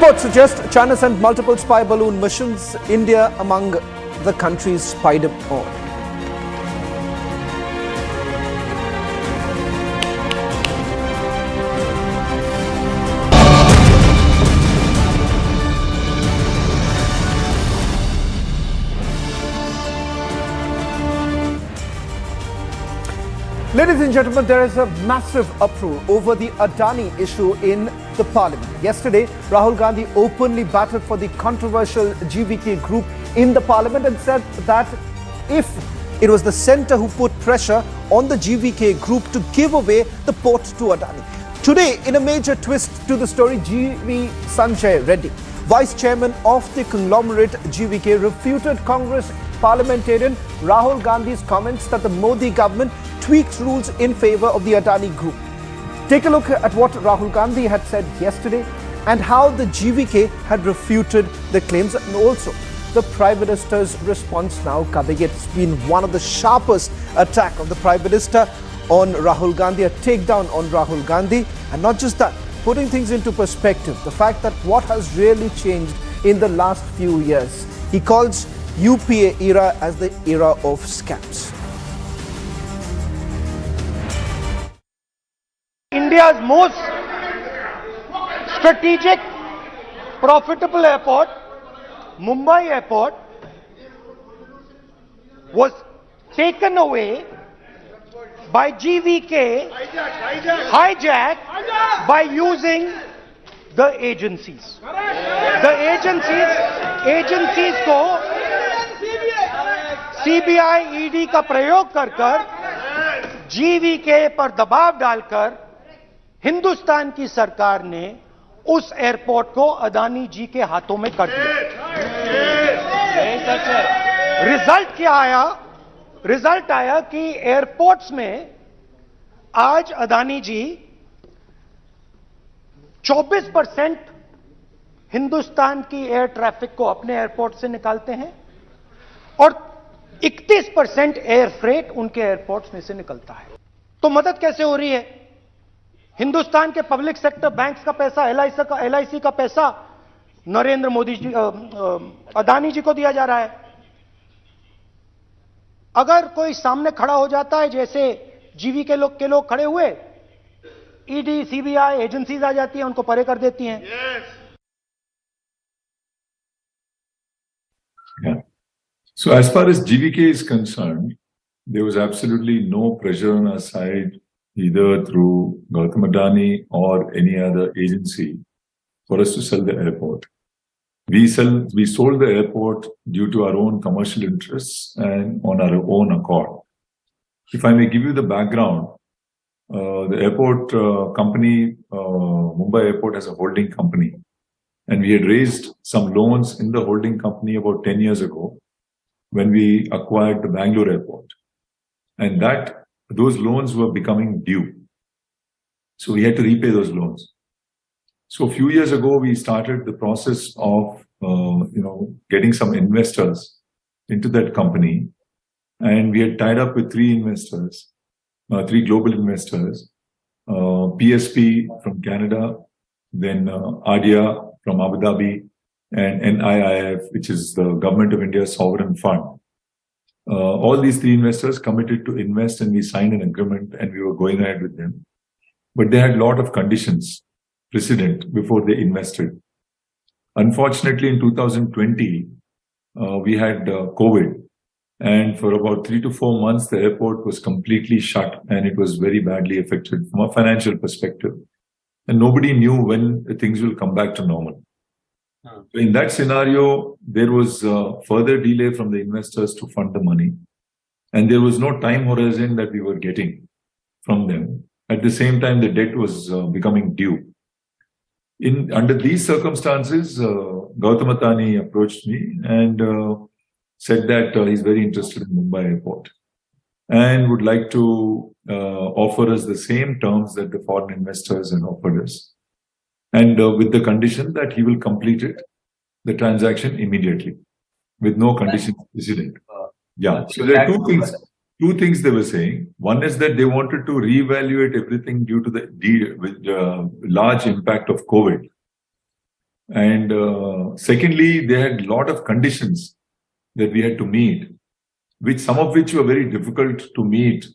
Reports suggest China sent multiple spy balloon missions, India among the countries spied on. Ladies and gentlemen, there is a massive uproar over the Adani issue in the parliament. Yesterday, Rahul Gandhi openly battled for the controversial GVK group in the parliament and said that if it was the centre who put pressure on the GVK group to give away the port to Adani. Today, in a major twist to the story, GV Sanjay Reddy, Vice Chairman of the conglomerate GVK, refuted Congress parliamentarian Rahul Gandhi's comments that the Modi government tweaks rules in favour of the Adani group. Take a look at what Rahul Gandhi had said yesterday and how the GVK had refuted the claims, and also the Prime Minister's response now coming. It's been one of the sharpest attack of the Prime Minister on Rahul Gandhi, a takedown on Rahul Gandhi, and not just that, putting things into perspective, the fact that what has really changed in the last few years. He calls UPA era as the era of scams. India's most strategic, profitable airport, Mumbai Airport, was taken away by GVK, hijacked by using the agencies. The agencies को CBI, ED का प्रयोग कर GVK पर दबाव डालकर हिंदुस्तान की सरकार ने उस एयरपोर्ट को अदानी जी के हाथों में कर दिया। रिजल्ट क्या आया? रिजल्ट आया कि एयरपोर्ट्स में आज अदानी जी 24% हिंदुस्तान की एयर ट्रैफिक को अपने एयरपोर्ट से निकालते हैं और 31% एयर फ्रेट उनके एयरपोर्ट्स में से निकलता है। तो मदद कैसे हो रही है? हिंदुस्तान के पब्लिक सेक्टर बैंक्स का पैसा, एलआईसी का पैसा नरेंद्र मोदी जी, अदानी जी को दिया जा रहा है। अगर कोई सामने खड़ा हो जाता है, जैसे जीवी के लोग खड़े हुए, ईडी, सीबीआई एजेंसीज आ जाती हैं, उनको परे कर देती हैं। Yeah. So as far as GVK is concerned, there was absolutely no pressure on our side, either through Gautam Adani or any other agency, for us to sell the airport. We sold the airport due to our own commercial interests and on our own accord. If I may give you the background, the airport company, Mumbai Airport, has a holding company, and we had raised some loans in the holding company about 10 years ago when we acquired the Bangalore airport, and those loans were becoming due. So we had to repay those loans. So a few years ago, we started the process of, getting some investors into that company. And we had tied up with three global investors, PSP from Canada, then ADIA from Abu Dhabi, and NIIF, which is the Government of India's sovereign fund. All these three investors committed to invest, and we signed an agreement and we were going ahead with them. But they had a lot of conditions precedent before they invested. Unfortunately, in 2020, we had COVID. And for about 3 to 4 months, the airport was completely shut and it was very badly affected from a financial perspective. And nobody knew when things will come back to normal. So in that scenario, there was further delay from the investors to fund the money. And there was no time horizon that we were getting from them. At the same time, the debt was becoming due. Under these circumstances, Gautam Adani approached me and said that he's very interested in Mumbai Airport and would like to offer us the same terms that the foreign investors had offered us. And with the condition that he will complete the transaction immediately, with no conditions precedent. Yeah. So there are two things they were saying. One is that they wanted to reevaluate everything due to the large impact of COVID. And secondly, they had a lot of conditions that we had to meet, some of which were very difficult to meet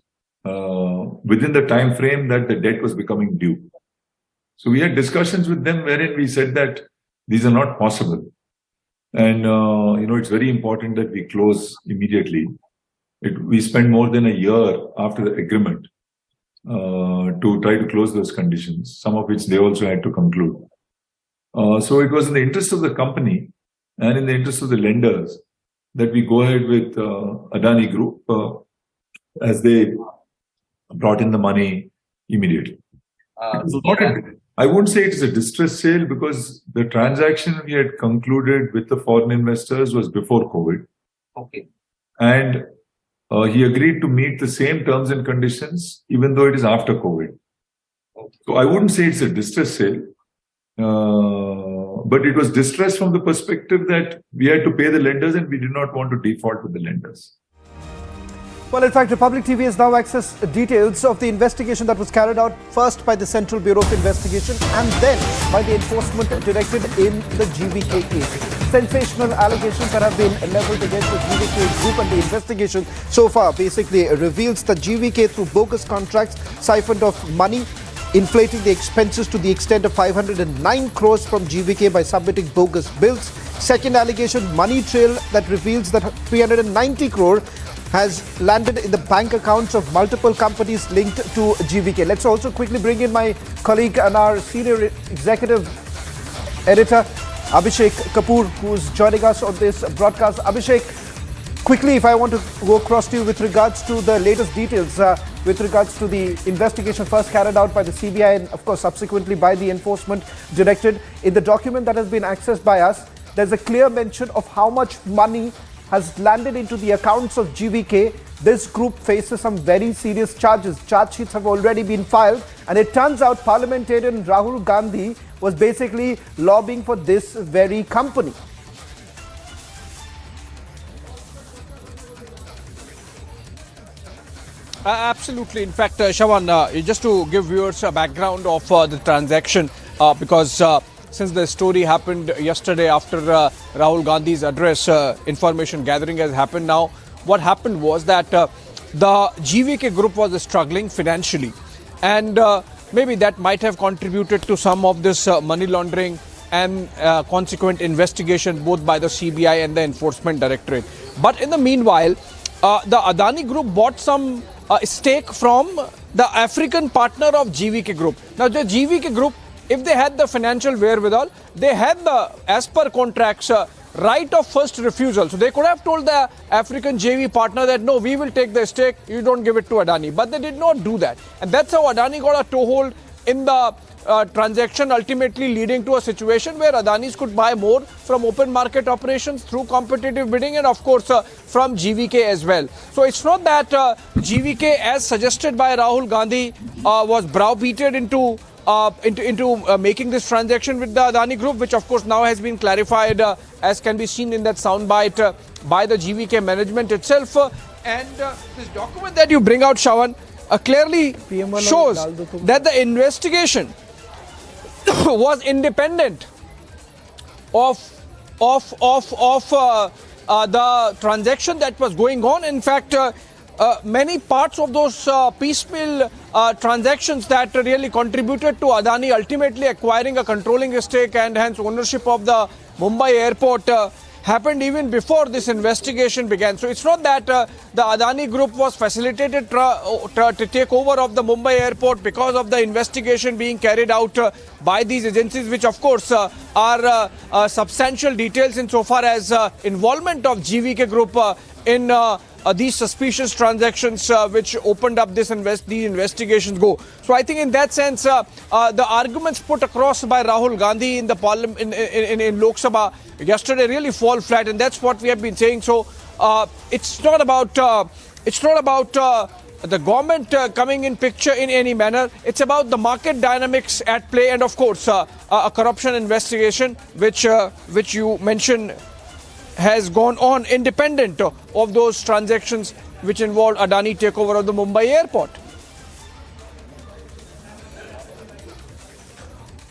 within the time frame that the debt was becoming due. So we had discussions with them wherein we said that these are not possible. And, it's very important that we close immediately. We spent more than a year after the agreement to try to close those conditions, some of which they also had to conclude. So it was in the interest of the company and in the interest of the lenders that we go ahead with Adani Group as they brought in the money immediately. I won't say it's a distress sale because the transaction we had concluded with the foreign investors was before COVID. Okay. And he agreed to meet the same terms and conditions, even though it is after COVID. Okay. So I wouldn't say it's a distress sale, but it was distress from the perspective that we had to pay the lenders and we did not want to default with the lenders. Well, in fact, Republic TV has now accessed details of the investigation that was carried out first by the Central Bureau of Investigation and then by the Enforcement Directorate in the GVK case. Sensational allegations that have been leveled against the GVK group, and the investigation so far basically reveals that GVK, through bogus contracts, siphoned off money, inflating the expenses to the extent of 509 crores from GVK by submitting bogus bills. Second allegation, money trail that reveals that 390 crore has landed in the bank accounts of multiple companies linked to GVK. Let's also quickly bring in my colleague and our senior executive editor, Abhishek Kapoor, who's joining us on this broadcast. Abhishek, quickly, if I want to go across to you with regards to the latest details, with regards to the investigation first carried out by the CBI and, of course, subsequently by the Enforcement Directorate. In the document that has been accessed by us, there's a clear mention of how much money has landed into the accounts of GVK. This group faces some very serious charges. Charge sheets have already been filed, and it turns out parliamentarian Rahul Gandhi was basically lobbying for this very company. Absolutely. In fact, Shawan, just to give viewers a background of the transaction, because since the story happened yesterday after Rahul Gandhi's address, information gathering has happened now. What happened was that the GVK group was struggling financially, and maybe that might have contributed to some of this money laundering and consequent investigation both by the CBI and the Enforcement Directorate. But in the meanwhile, the Adani group bought some stake from the African partner of GVK group. Now, the GVK group, if they had the financial wherewithal, they had the, as per contracts, right of first refusal. So they could have told the African JV partner that, no, we will take the stake, you don't give it to Adani. But they did not do that. And that's how Adani got a toehold in the transaction, ultimately leading to a situation where Adanis could buy more from open market operations through competitive bidding and, of course, from GVK as well. So it's not that GVK, as suggested by Rahul Gandhi, was browbeaten into making this transaction with the Adani group, which of course now has been clarified, as can be seen in that soundbite by the GVK management itself. And this document that you bring out, Shawan, clearly shows that the investigation was independent of the transaction that was going on. In fact, many parts of those piecemeal transactions that really contributed to Adani ultimately acquiring a controlling stake and hence ownership of the Mumbai airport happened even before this investigation began. So it's not that the Adani group was facilitated to take over of the Mumbai airport because of the investigation being carried out by these agencies, which of course are substantial details insofar as involvement of GVK group in these suspicious transactions which opened up these investigations go. So I think in that sense, the arguments put across by Rahul Gandhi in the parliament in Lok Sabha yesterday really fall flat, and that's what we have been saying. So it's not about the government coming in picture in any manner. It's about the market dynamics at play, and of course a corruption investigation which you mentioned has gone on independent of those transactions which involved Adani takeover of the Mumbai airport.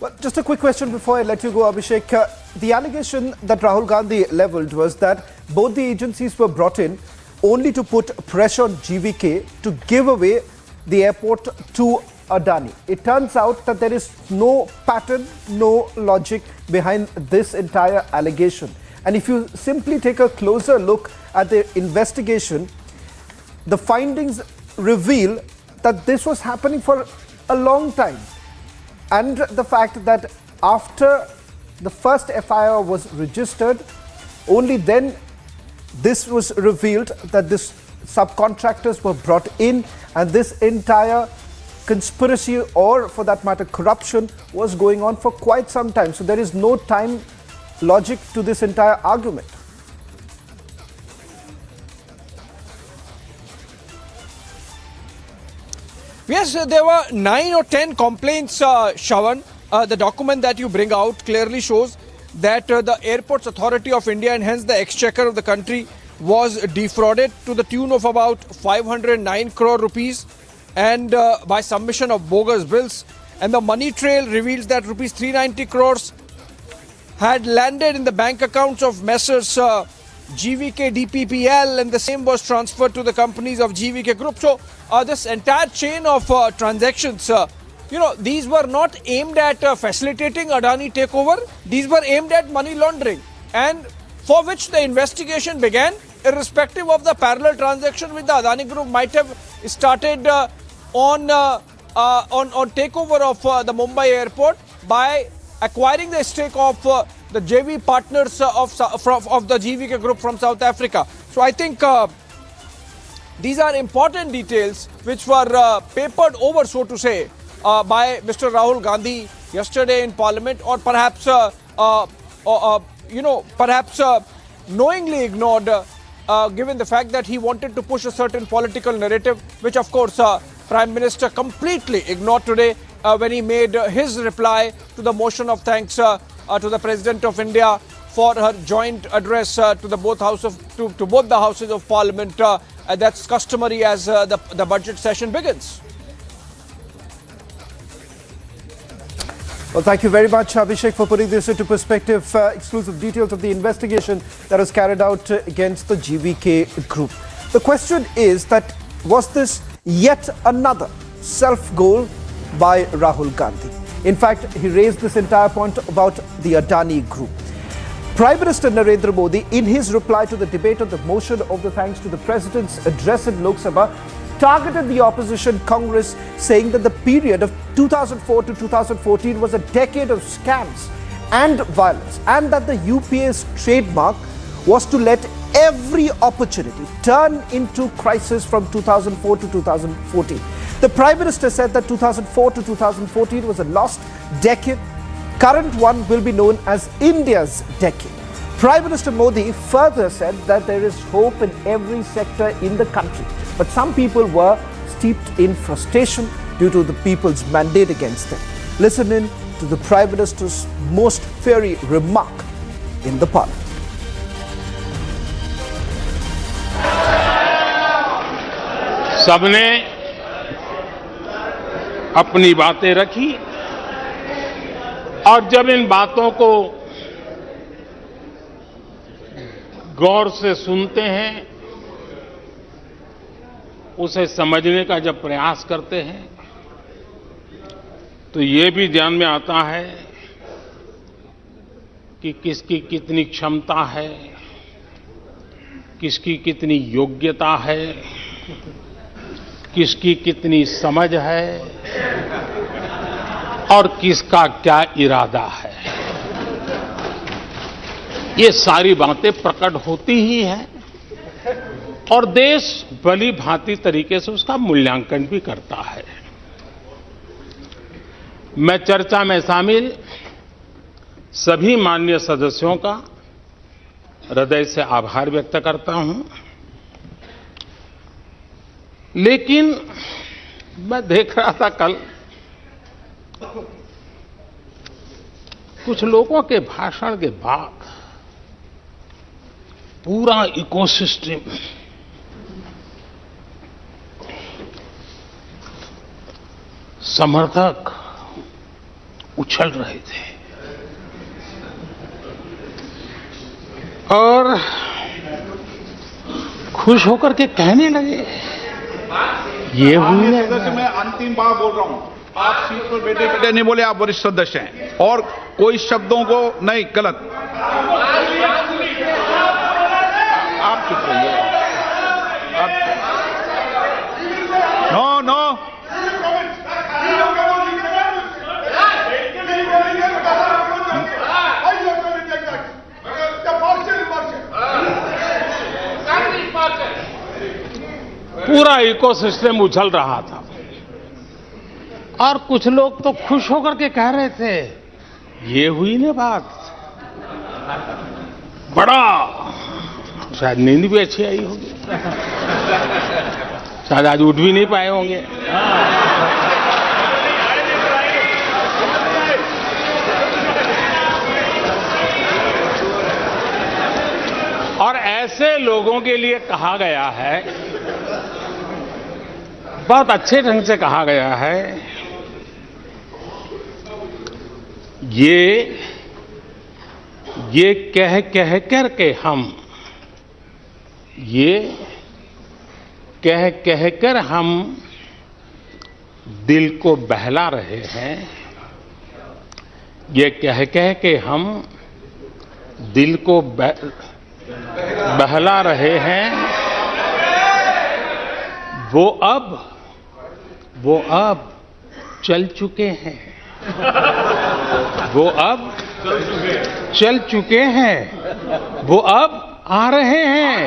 Well, just a quick question before I let you go, Abhishek. The allegation that Rahul Gandhi leveled was that both the agencies were brought in only to put pressure on GVK to give away the airport to Adani. It turns out that there is no pattern, no logic behind this entire allegation. And if you simply take a closer look at the investigation, the findings reveal that this was happening for a long time. And the fact that after the first FIR was registered, only then this was revealed that this subcontractors were brought in and this entire conspiracy, or for that matter corruption, was going on for quite some time. So there is no time logic to this entire argument. Yes, there were 9 or 10 complaints, Shravan. The document that you bring out clearly shows that the Airports Authority of India and hence the exchequer of the country was defrauded to the tune of about 509 crore rupees and by submission of bogus bills. And the money trail reveals that rupees 390 crores had landed in the bank accounts of Messrs. GVK, DPPL, and the same was transferred to the companies of GVK Group. So this entire chain of transactions, these were not aimed at facilitating Adani takeover. These were aimed at money laundering, and for which the investigation began, irrespective of the parallel transaction which the Adani Group might have started on takeover of the Mumbai airport by acquiring the stake of the JV partners of the GVK Group from South Africa. So I think these are important details which were papered over, so to say, by Mr. Rahul Gandhi yesterday in Parliament, or perhaps, perhaps knowingly ignored, given the fact that he wanted to push a certain political narrative, which of course Prime Minister completely ignored today when he made his reply to the motion of thanks to the President of India for her joint address to both the houses of Parliament. That's customary as the budget session begins. Well, thank you very much, Abhishek, for putting this into perspective. Exclusive details of the investigation that was carried out against the GVK Group. The question is that, was this yet another self-goal by Rahul Gandhi? In fact, he raised this entire point about the Adani Group. Prime Minister Narendra Modi, in his reply to the debate on the motion of the thanks to the President's address in Lok Sabha, targeted the opposition Congress, saying that the period of 2004 to 2014 was a decade of scams and violence, and that the UPA's trademark was to let every opportunity turn into crisis from 2004 to 2014. The Prime Minister said that 2004 to 2014 was a lost decade. Current one will be known as India's decade. Prime Minister Modi further said that there is hope in every sector in the country, but some people were steeped in frustration due to the people's mandate against them. Listen in to the Prime Minister's most fiery remark in the Parliament. सबने अपनी बातें रखी और जब इन बातों को गौर से सुनते हैं, उसे समझने का जब प्रयास करते हैं, तो ये भी ध्यान में आता है कि किसकी कितनी क्षमता है, किसकी कितनी योग्यता है, किसकी कितनी समझ है और किसका क्या इरादा है। ये सारी बातें प्रकट होती ही हैं और देश भली भांति तरीके से उसका मूल्यांकन भी करता है। मैं चर्चा में शामिल सभी माननीय सदस्यों का हृदय से आभार व्यक्त करता हूं, लेकिन मैं देख रहा था कल कुछ लोगों के भाषण के बाद पूरा इकोसिस्टम समर्थक उछल रहे थे और खुश होकर के कहने लगे ये हुई है। मैं अंतिम बार बोल रहा हूं, आप सीट पर बैठे बैठे नहीं बोले, आप वरिष्ठ सदस्य हैं और कोई शब्दों को नहीं, गलत। आप चुप रहिए। नो नो, पूरा इकोसिस्टम उछल रहा था और कुछ लोग तो खुश होकर के कह रहे थे ये हुई ना बात, बड़ा। शायद नींद भी अच्छी आई होगी, शायद आज उठ भी नहीं पाए होंगे। और ऐसे लोगों के लिए कहा गया है, बहुत अच्छे ढंग से कहा गया है, ये कह कर के हम, ये कह कर हम दिल को बहला रहे हैं, ये कह के हम दिल को बहला रहे हैं। वो अब चल चुके हैं, वो अब चल चुके हैं, वो अब आ रहे हैं।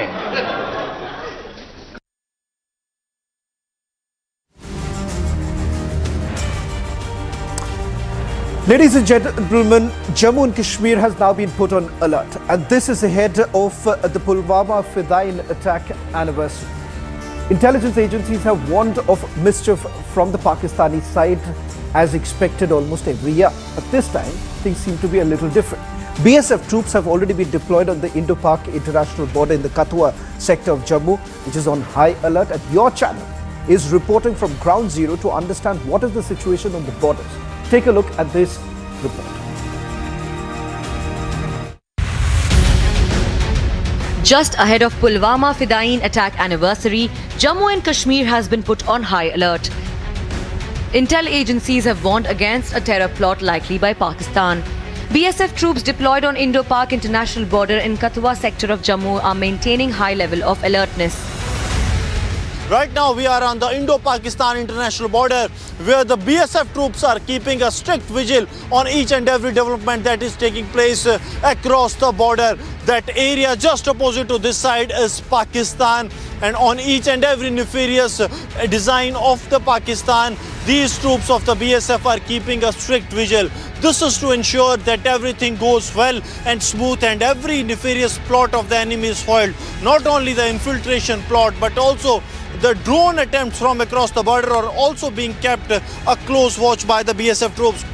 Ladies and gentlemen, Jammu and Kashmir has now been put on alert, and this is ahead of the Pulwama Fidain attack anniversary. Intelligence agencies have warned of mischief from the Pakistani side as expected almost every year. But this time, things seem to be a little different. BSF troops have already been deployed on the Indo-Pak international border in the Kathua sector of Jammu, which is on high alert. And your channel is reporting from ground zero to understand what is the situation on the borders. Take a look at this report. Just ahead of Pulwama Fidain attack anniversary, Jammu and Kashmir has been put on high alert. Intel agencies have warned against a terror plot likely by Pakistan. BSF troops deployed on Indo-Pak international border in Kathua sector of Jammu are maintaining high level of alertness. Right now we are on the Indo-Pakistan international border where the BSF troops are keeping a strict vigil on each and every development that is taking place across the border. That area just opposite to this side is Pakistan, and on each and every nefarious design of the Pakistan, these troops of the BSF are keeping a strict vigil. This is to ensure that everything goes well and smooth and every nefarious plot of the enemy is foiled. Not only the infiltration plot but also the drone attempts from across the border are also being kept a close watch by the BSF troops.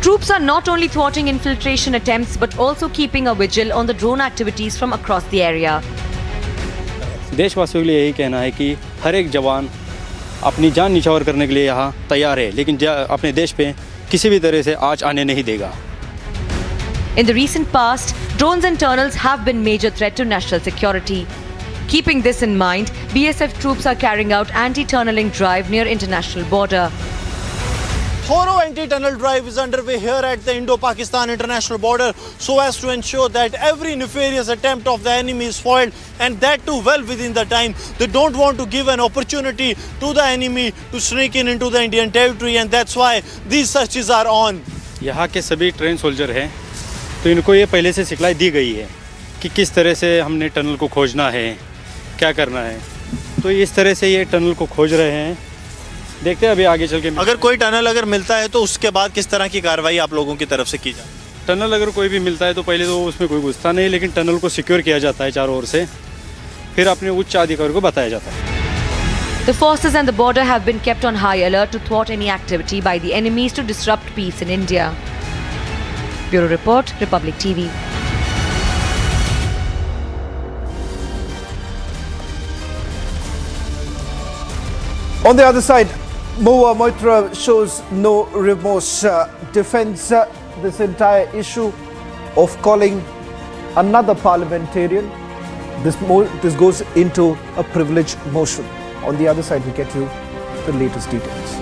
Troops are not only thwarting infiltration attempts but also keeping a vigil on the drone activities from across the area. देशवासियों के लिए यही कहना है कि हर एक जवान अपनी जान निछावर करने के लिए यहाँ तैयार है, लेकिन अपने देश पे किसी भी तरह से आँच आने नहीं देगा. In the recent past, drones and tunnels have been major threat to national security. Keeping this in mind, BSF troops are carrying out anti-tunneling drive near international border. Thorough anti-tunnel drive is underway here at the Indo-Pakistan international border so as to ensure that every nefarious attempt of the enemy is foiled, and that too well within the time. They don't want to give an opportunity to the enemy to sneak in into the Indian territory, and that's why these searches are on. यहाँ के सभी train soldier हैं तो इनको ये पहले से सिखलाई दी गई है कि किस तरह से हमने टनल को खोजना है, क्या करना है. तो इस तरह से ये टनल को खोज रहे हैं. देखते हैं अभी आगे चल के. अगर कोई टनल अगर मिलता है तो उसके बाद किस तरह की कार्रवाई आप लोगों की तरफ से की जाए? टनल अगर कोई भी मिलता है तो पहले तो उसमें कोई घुसता नहीं, लेकिन टनल को सिक्योर किया जाता है चारों ओर से, फिर अपने उच्च अधिकारी को बताया जाता है. The forces and the border have been kept on high alert to thwart any activity by the enemies to disrupt peace in India. Bureau Report, Republic TV. On the other side, Mahua Moitra shows no remorse, defends this entire issue of calling another parliamentarian. This goes into a privilege motion. On the other side, we get you the latest details.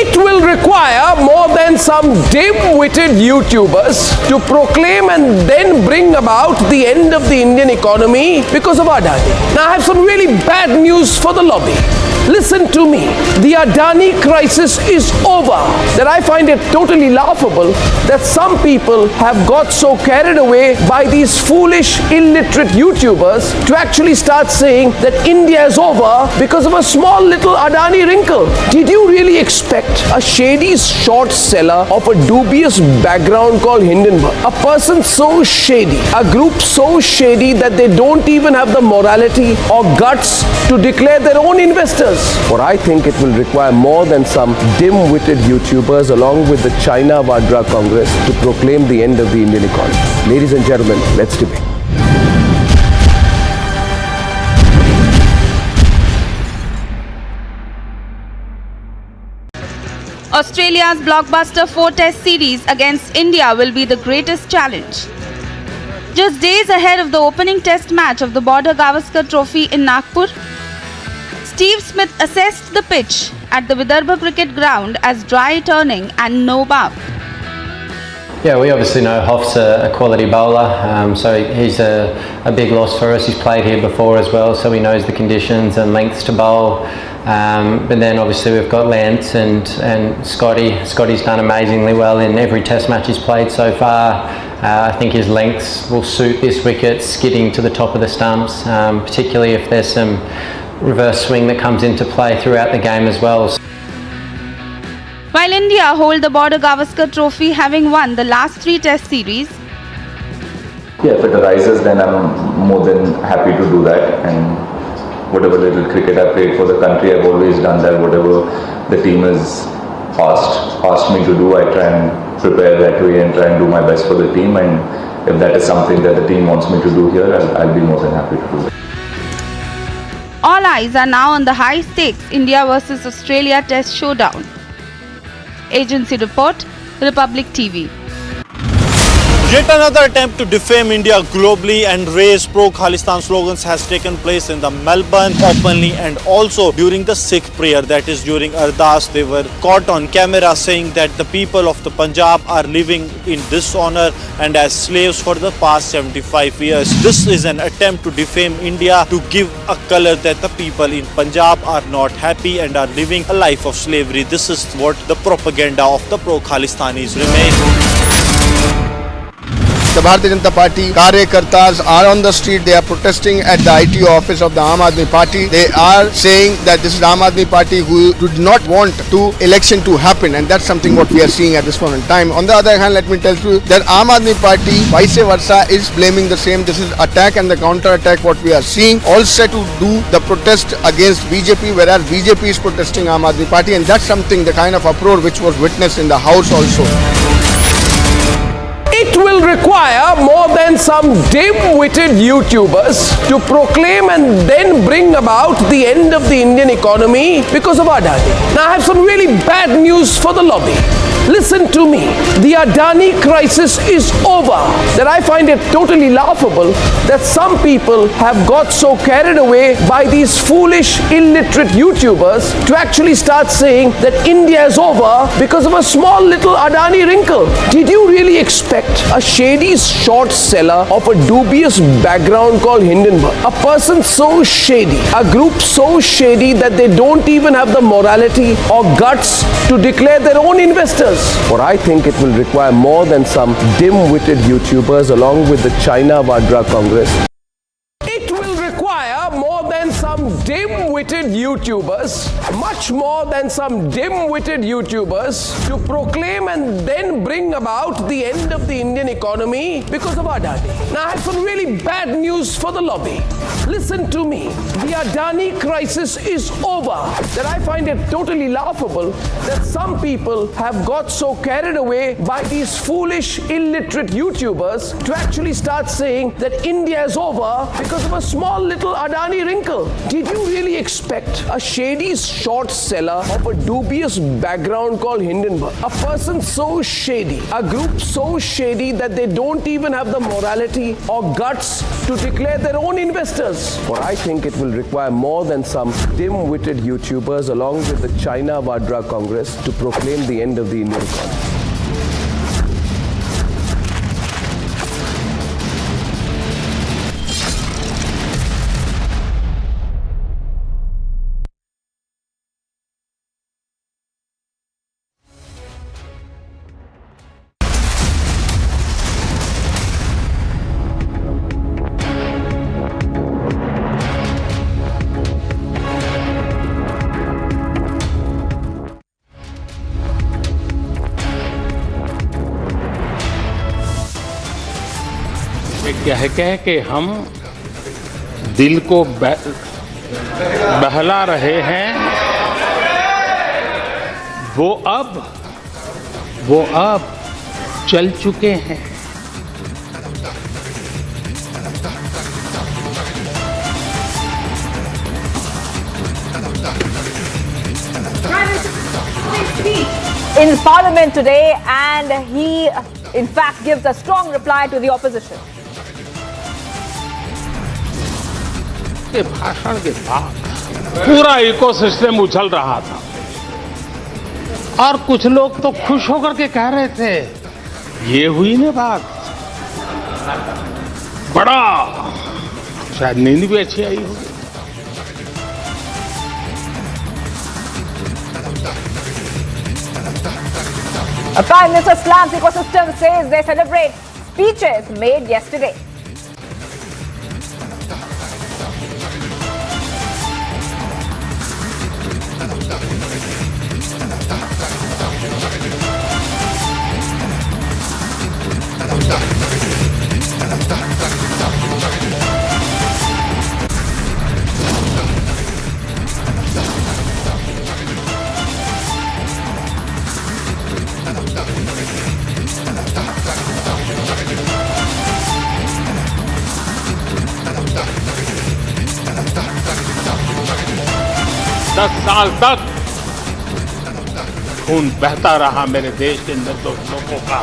It will require more than some dim-witted YouTubers to proclaim and then bring about the end of the Indian economy because of Adani. Now I have some really bad news for the lobby. Listen to me. The Adani crisis is over. That I find it totally laughable that some people have got so carried away by these foolish, illiterate YouTubers to actually start saying that India is over because of a small little Adani wrinkle. Did you really expect a shady short seller of a dubious background called Hindenburg, a person so shady, a group so shady that they don't even have the morality or guts to declare their own investors? For I think it will require more than some dim-witted YouTubers along with the China Vadra Congress to proclaim the end of the Indian economy. Ladies and gentlemen, let's debate. Australia's blockbuster 4-test series against India will be the greatest challenge. Just days ahead of the opening test match of the Border Gavaskar Trophy in Nagpur, Steve Smith assessed the pitch at the Vidarbha Cricket Ground as dry turning and no bump. Yeah, we obviously know Hoff's a quality bowler, so he's a big loss for us. He's played here before as well, so he knows the conditions and lengths to bowl. But then obviously we've got Lance and Scotty. Scotty's done amazingly well in every test match he's played so far. I think his lengths will suit this wicket, skidding to the top of the stumps, particularly if there's some reverse swing that comes into play throughout the game as well. While India hold the Border Gavaskar Trophy, having won the last 3 test series. Yeah, if it arises, then I'm more than happy to do that. And whatever little cricket I played for the country, I've always done that. Whatever the team has asked me to do, I try and prepare that way and try and do my best for the team. And if that is something that the team wants me to do here, I'll be more than happy to do that. All eyes are now on the high-stakes India versus Australia Test showdown. Agency report, Republic TV. Yet another attempt to defame India globally and raise pro-Khalistan slogans has taken place in the Melbourne openly and also during the Sikh prayer, that is during Ardas. They were caught on camera saying that the people of the Punjab are living in dishonor and as slaves for the past 75 years. This is an attempt to defame India, to give a color that the people in Punjab are not happy and are living a life of slavery. This is what the propaganda of the pro-Khalistanis remain. The Bharatiya Janata Party Karyakartas are on the street. They are protesting at the ITO office of the Aam Aadmi Party. They are saying that this is Aam Aadmi Party who did not want the election to happen, and that's something what we are seeing at this point in time. On the other hand, let me tell you that Aam Aadmi Party vice versa is blaming the same. This is attack and the counter attack what we are seeing, all set to do the protest against BJP, whereas BJP is protesting Aam Aadmi Party, and that's something, the kind of uproar which was witnessed in the house also. It will require more than some dim-witted YouTubers to proclaim and then bring about the end of the Indian economy because of Adani. Now I have some really bad news for the lobby. Listen to me. The Adani crisis is over. That I find it totally laughable that some people have got so carried away by these foolish, illiterate YouTubers to actually start saying that India is over because of a small little Adani wrinkle. Did you really expect a shady short seller of a dubious background called Hindenburg, a person so shady, a group so shady that they don't even have the morality or guts to declare their own investors? For I think it will require more than some dim-witted YouTubers along with the China Vadra Congress. It will require more than some dim dim-witted YouTubers, much more than some dim-witted YouTubers, to proclaim and then bring about the end of the Indian economy because of Adani. Now I have some really bad news for the lobby. Listen to me. The Adani crisis is over. That I find it totally laughable that some people have got so carried away by these foolish, illiterate YouTubers to actually start saying that India is over because of a small little Adani wrinkle. Did you really expect a shady short seller of a dubious background called Hindenburg, a person so shady, a group so shady that they don't even have the morality or guts to declare their own investors? For I think it will require more than some dim-witted YouTubers along with the China Vadra Congress to proclaim the end of the Indian economy. कह के हम दिल को बहला रहे हैं, वो अब चल चुके हैं। In Parliament today, and he in fact gives a strong reply to the opposition. के भाषण के बाद पूरा इकोसिस्टम उछल रहा था और कुछ लोग तो खुश होकर के कह रहे थे, ये हुई ना बात, बड़ा शायद नींद भी अच्छी आई होगी। Prime Minister slams ecosystem, says they celebrate speeches made yesterday. दस साल तक खून बहता रहा मेरे देश के निर्दोष लोगों का,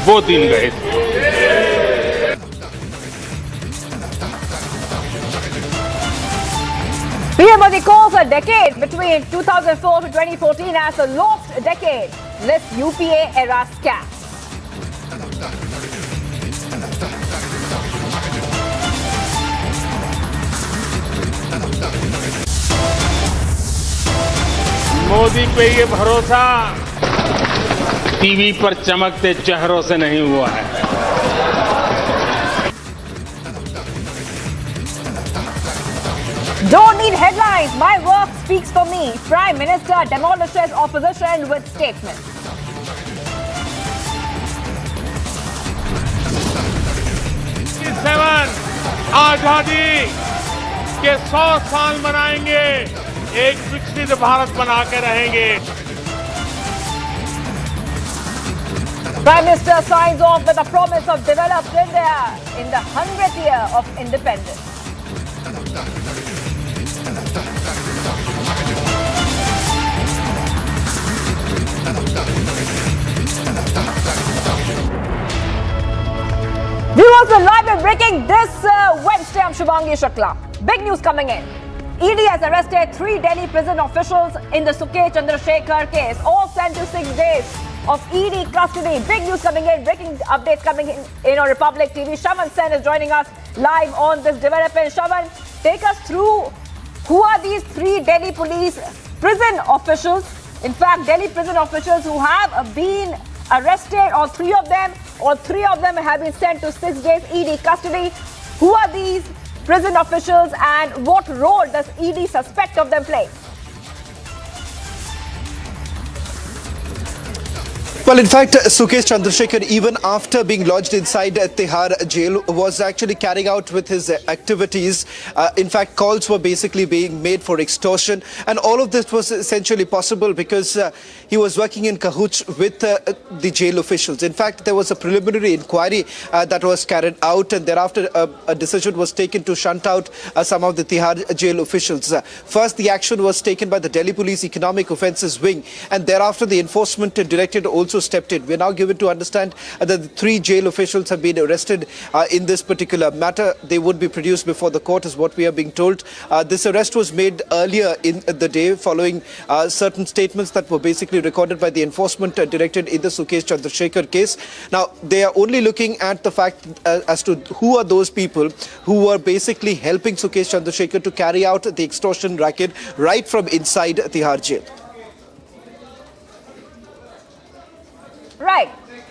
वो दिन गए थे। PM Modi calls a decade between 2004 to 2014 as a lost decade. Lists UPA era scam. Modi पे ये भरोसा टीवी पर चमकते चेहरों से नहीं हुआ है। Don't need headlines. My work speaks for me. Prime Minister demolishes opposition with statement. आजादी के 100 साल मनाएंगे, एक विकसित भारत बना के रहेंगे। Prime Minister signs off with a promise of developed India in the 100th year of independence. Viewers, we're live and breaking this Wednesday. I'm Shivangi Shukla. Big news coming in. ED has arrested 3 Delhi prison officials in the Sukesh Chandrasekhar case, all sent to 6 days of ED custody. Big news coming in, breaking updates coming in on Republic TV. Shavan Sen is joining us live on this development. Shavan, take us through who are these 3 Delhi police prison officials, in fact Delhi prison officials who have been arrested, or 3 of them have been sent to 6 days ED custody. Who are these prison officials, and what role does ED suspect of them playing? Well, in fact, Sukesh Chandrasekhar, even after being lodged inside Tihar jail, was actually carrying out with his activities. In fact, calls were basically being made for extortion. And all of this was essentially possible because he was working in cahoots with the jail officials. In fact, there was a preliminary inquiry that was carried out, and thereafter a decision was taken to shunt out some of the Tihar jail officials. First, the action was taken by the Delhi Police Economic Offences Wing, and thereafter the Enforcement Directorate also stepped in. We're now given to understand that the 3 jail officials have been arrested in this particular matter. They would be produced before the court, is what we are being told. This arrest was made earlier in the day following certain statements that were basically recorded by the Enforcement Directorate in the Sukesh Chandrasekhar case. Now, they are only looking at the fact as to who are those people who were basically helping Sukesh Chandrasekhar to carry out the extortion racket right from inside Tihar jail.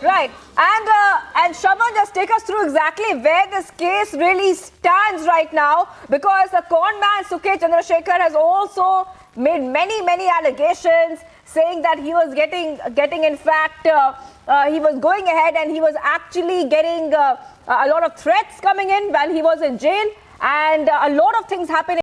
Right. And Shravan, just take us through exactly where this case really stands right now, because the con man Sukesh Chandrasekhar has also made many allegations saying that he was getting in fact, he was going ahead and he was actually getting a lot of threats coming in while he was in jail, and a lot of things happening.